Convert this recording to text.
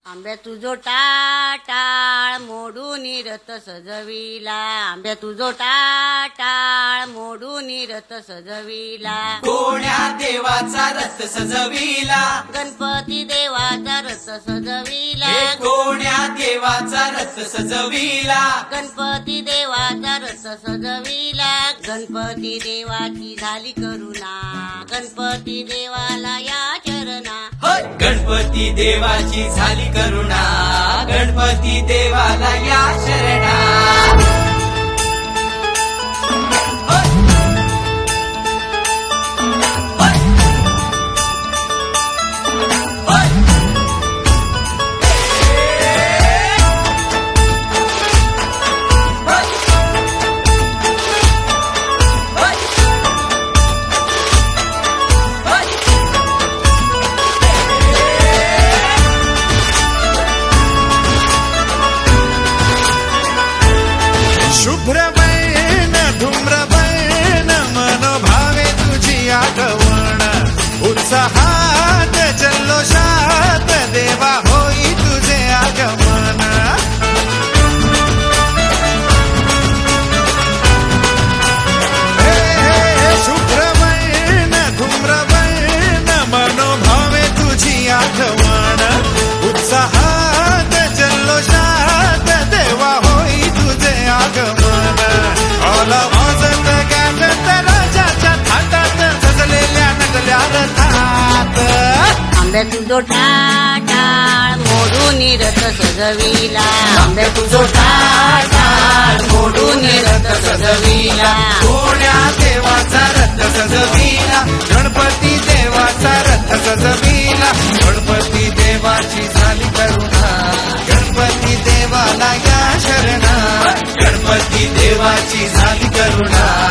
आंब्या तुझो टाळ मोडून रथ सजविला, आंब्या तुझो टाळ मोडून रथ सजविला, कोण्या देवाचा रथ सजविला, गणपती देवाचा रथ सजविला, हे कोण्या देवाचा रथ सजविला, गणपती देवाचा रथ सजविला, गणपती देवाची झाली करुणा, गणपती देवाला या चरणा, होय गणपती देवाची झाली करुणा, गणपती देवाला या शरणा. होय. होय. होय. होय. होय. शुभ्रवैन धूम्रवैन मनोभावे तुझी आठवण, उत्साहात जल्लोषात देवा होई तुझे आगमन. हे शुभ्रवैन धूम्रवैन मनोभावे तुझी आठवण, उत्साहात जल्लोषात देवा होई तुझे आगमन. आला वाजत गाजत राजाच्या थाटात सजलेल्या नटल्या रथात. आंब्या तुझो टाळ मोडून रथ सजविला, आंब्या तुझो टाळ मोडून रथ सजविला, कोण्या देवाचा रथ सजविला, गणपती देवाचा रथ सजविला, गणपती देवाची झाली करुणा, गणपती देवाला या शरणा. गणपती देवाची झाली करुणा.